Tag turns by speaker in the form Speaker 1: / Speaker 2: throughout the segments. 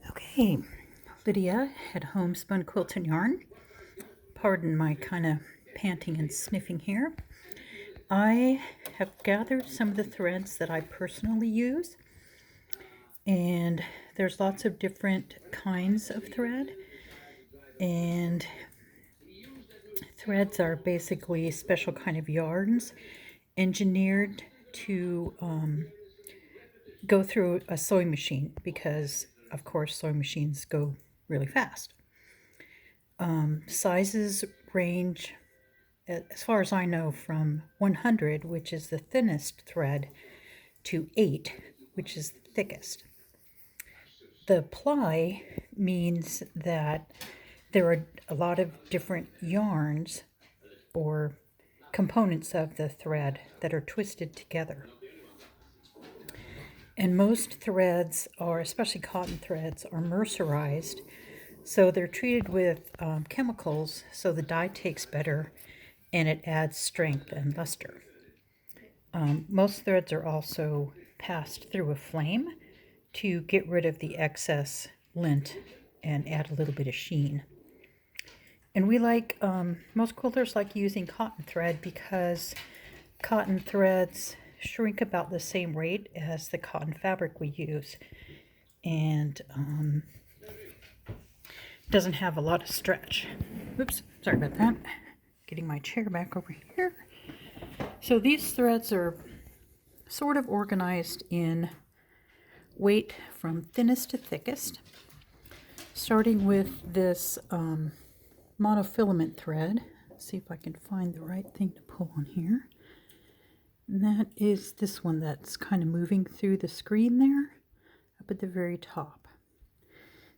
Speaker 1: Okay, Lydia at Homespun Quilt and Yarn. Pardon my kind of panting and sniffing here. I have gathered some of the threads that I personally use, and there's lots of different kinds of thread, and threads are basically special kind of yarns engineered to go through a sewing machine because, of course, sewing machines go really fast. Sizes range, as far as I know, from 100, which is the thinnest thread, to 8, which is the thickest. The ply means that there are a lot of different yarns or components of the thread that are twisted together. And most threads, or especially cotton threads, are mercerized, so they're treated with chemicals so the dye takes better and it adds strength and luster. Most threads are also passed through a flame to get rid of the excess lint and add a little bit of sheen. And we like, most quilters like using cotton thread because cotton threads shrink about the same rate as the cotton fabric we use, and doesn't have a lot of stretch. Oops, sorry about that. Getting my chair back over here. So these threads are sort of organized in weight from thinnest to thickest, starting with this monofilament thread. Let's see if I can find the right thing to pull on here. And that is this one that's kind of moving through the screen there, up at the very top.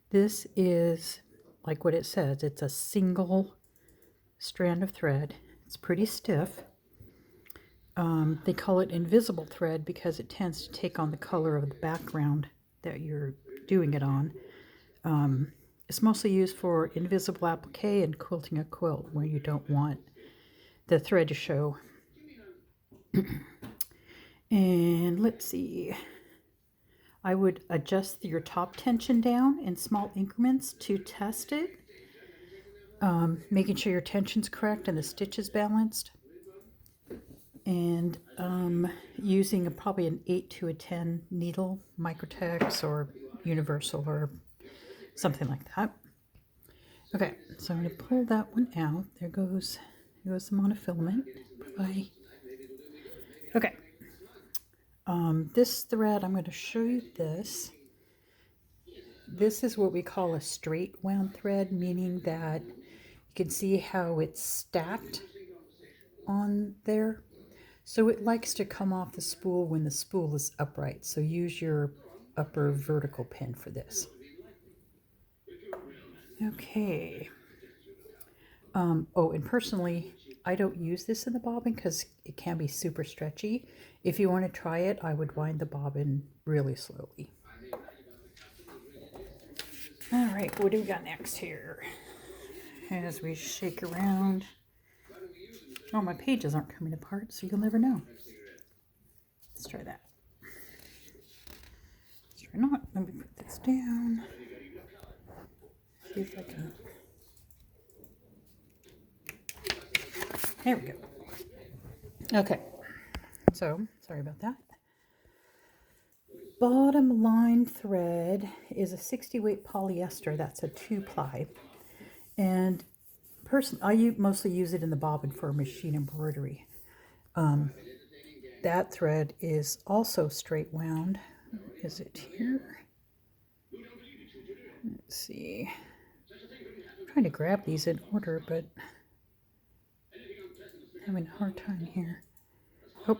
Speaker 1: This is, like what it says, it's a single strand of thread. It's pretty stiff. They call it invisible thread because it tends to take on the color of the background that you're doing it on. It's mostly used for invisible applique and quilting a quilt where you don't want the thread to show. And let's see. I would adjust your top tension down in small increments to test it, making sure your tension's correct and the stitch is balanced. And using probably an 8 to a 10 needle, Microtex or Universal or something like that. Okay, so I'm going to pull that one out. There goes the monofilament. Bye. Okay. This thread, I'm going to show you this. This is what we call a straight wound thread, meaning that you can see how it's stacked on there. So it likes to come off the spool when the spool is upright. So use your upper vertical pin for this. Okay. Oh, and personally, I don't use this in the bobbin because it can be super stretchy. If you want to try it, I would wind the bobbin really slowly. All right, what do we got next here? As we shake around. Oh, my pages aren't coming apart, so you'll never know. Let's try that. Let's try not. Let me put this down. See if I can. There we go. Okay. So, sorry about that. Bottom line thread is a 60 weight polyester. That's a 2-ply. And I mostly use it in the bobbin for machine embroidery. That thread is also straight wound. Is it here? Let's see. I'm trying to grab these in order, but I'm having a hard time here. Oh,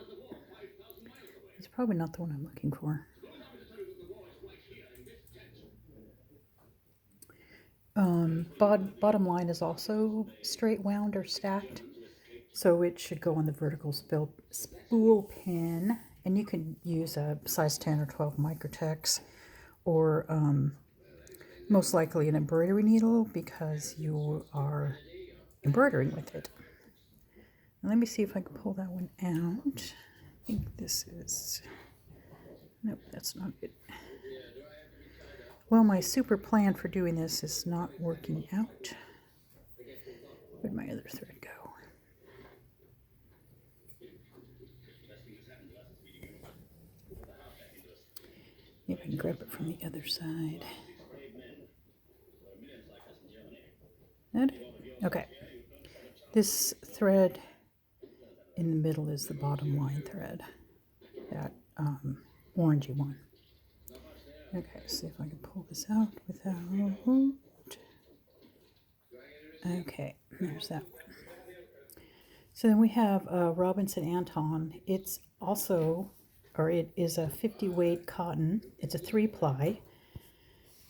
Speaker 1: it's probably not the one I'm looking for. Bottom line is also straight wound or stacked, so it should go on the vertical spool pin, and you can use a size 10 or 12 Microtex, or most likely an embroidery needle because you are embroidering with it. Now let me see if I can pull that one out. I think this is, nope, that's that's not good. Well, my super plan for doing this is not working out. Where'd my other thread go? Maybe I can grab it from the other side. That? Okay. This thread in the middle is the bottom line thread. That orangey one. Okay, see if I can pull this out without... Okay, there's that one. So then we have Robinson Anton. It's also, or it is a 50 weight cotton. It's a 3-ply,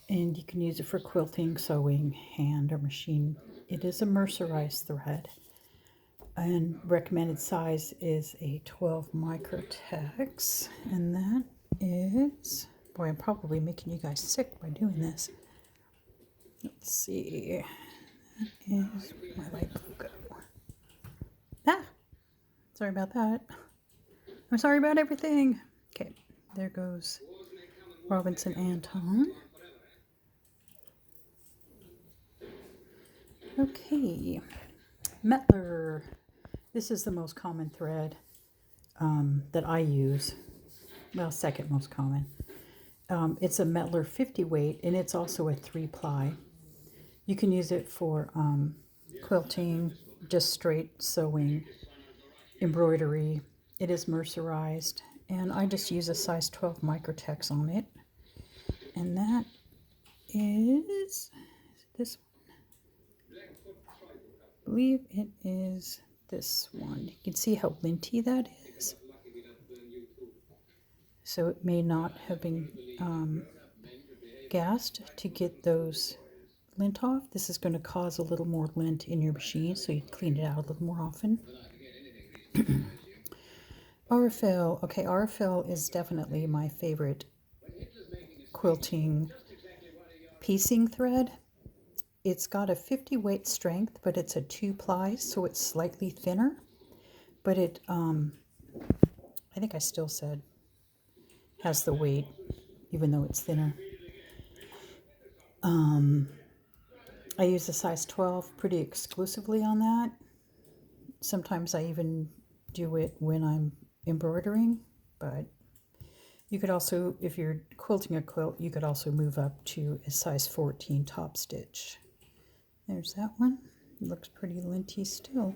Speaker 1: and you can use it for quilting, sewing, hand, or machine. It is a mercerized thread, and recommended size is a 12 microtex, and that is, boy, I'm probably making you guys sick by doing this. Let's see, that is my light logo. Ah, sorry about that. I'm sorry about everything. Okay, there goes Robinson Anton. Okay, Metler. This is the most common thread that I use. Well, second most common. It's a Metler 50 weight, and it's also a 3-ply. You can use it for quilting, just straight sewing, embroidery. It is mercerized, and I just use a size 12 microtex on it. And that is this one. I believe it is this one. You can see how linty that is. So it may not have been gassed to get those lint off. This is going to cause a little more lint in your machine, so you clean it out a little more often. Aurifil. Okay, Aurifil is definitely my favorite quilting piecing thread. It's got a 50 weight strength, but it's a 2-ply, so it's slightly thinner. But it, I think I still said, has the weight, even though it's thinner. I use a size 12 pretty exclusively on that. Sometimes I even do it when I'm embroidering, but you could also, if you're quilting a quilt, you could also move up to a size 14 top stitch. There's that one. It looks pretty linty still.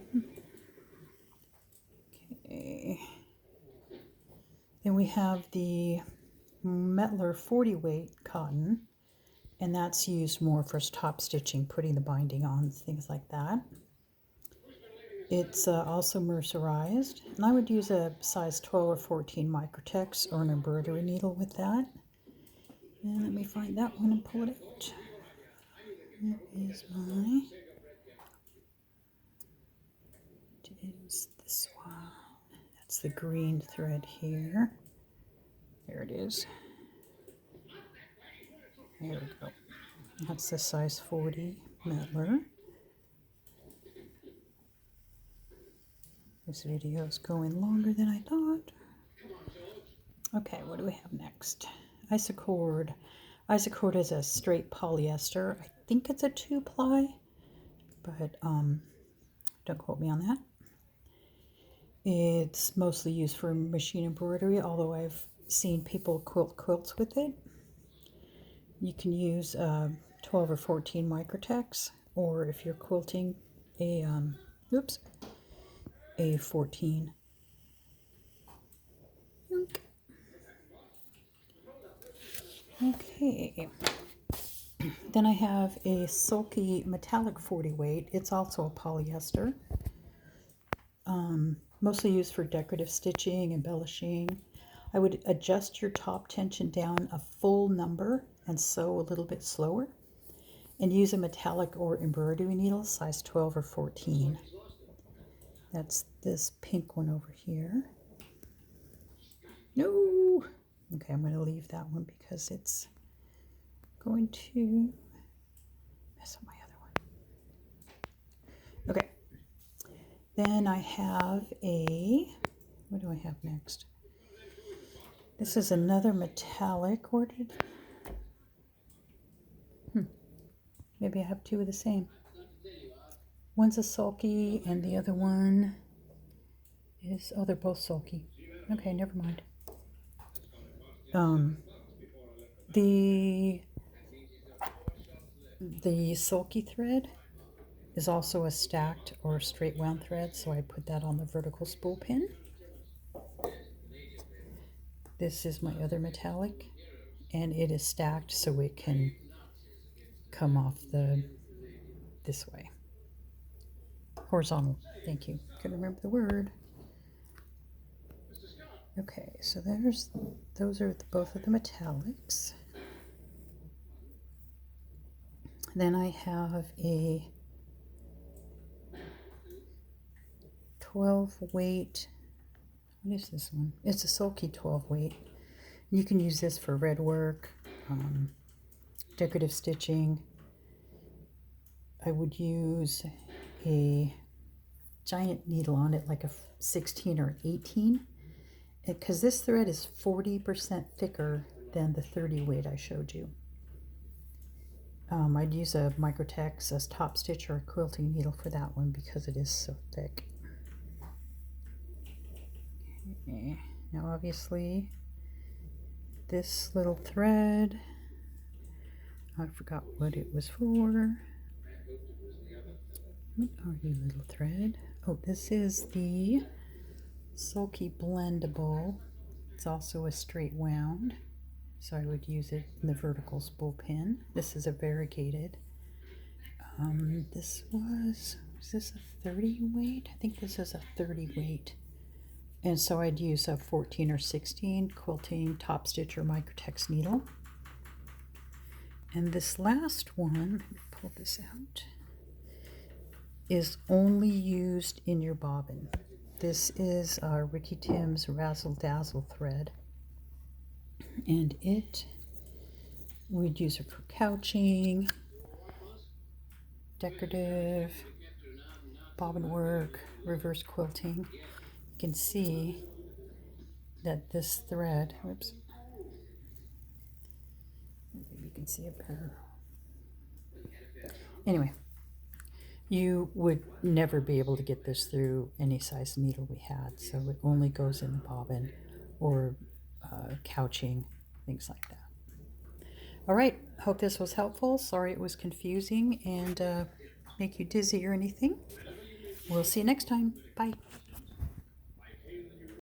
Speaker 1: Okay. Then we have the Metler 40 weight cotton, and that's used more for top stitching, putting the binding on, things like that. It's also mercerized, and I would use a size 12 or 14 microtex or an embroidery needle with that. And let me find that one and pull it out. That is my... It is this one. That's the green thread here. There it is. There we go. That's the size 40 Metler. This video is going longer than I thought. Okay, what do we have next? Isacord. Isacord is a straight polyester. I think it's a 2-ply, but don't quote me on that. It's mostly used for machine embroidery, although I've seen people quilt quilts with it. You can use 12 or 14 microtex, or if you're quilting a 14. Okay. Then I have a Sulky metallic 40 weight. It's also a polyester. Mostly used for decorative stitching, embellishing. I would adjust your top tension down a full number and sew a little bit slower. And use a metallic or embroidery needle, size 12 or 14. That's this pink one over here. No! Okay, I'm going to leave that one because it's going to mess up my other one. Okay. Then I have a, what do I have next? This is another metallic ordered. Maybe I have two of the same. One's a sulky and the other one is, oh, they're both sulky. Okay, never mind. The sulky thread is also a stacked or straight wound thread, so I put that on the vertical spool pin. This is my other metallic, and it is stacked so it can come off this way. Horizontal. Thank you. Couldn't remember the word. Okay, so those are both of the metallics. Then I have a 12 weight. What is this one? It's a sulky 12 weight. You can use this for red work, decorative stitching. I would use a giant needle on it, like a 16 or 18, because this thread is 40% thicker than the 30 weight I showed you. I'd use a Microtex, a top stitch, or a quilting needle for that one because it is so thick. Okay. Now obviously this little thread, I forgot what it was for. What are you, little thread? Oh, this is the Sulky Blendable. It's also a straight wound, so I would use it in the vertical spool pin. This is a variegated. Was this a 30 weight? I think this is a 30 weight. And so I'd use a 14 or 16 quilting top stitch or Microtex needle. And this last one, let me pull this out, is only used in your bobbin. This is Ricky Tim's Razzle Dazzle thread, and we'd use it for couching, decorative, bobbin work, reverse quilting. You can see that this thread, whoops, maybe you can see it better. Anyway, you would never be able to get this through any size needle we had, so it only goes in the bobbin or couching, things like that. All right, hope this was helpful. Sorry it was confusing and make you dizzy or anything. We'll see you next time. Bye.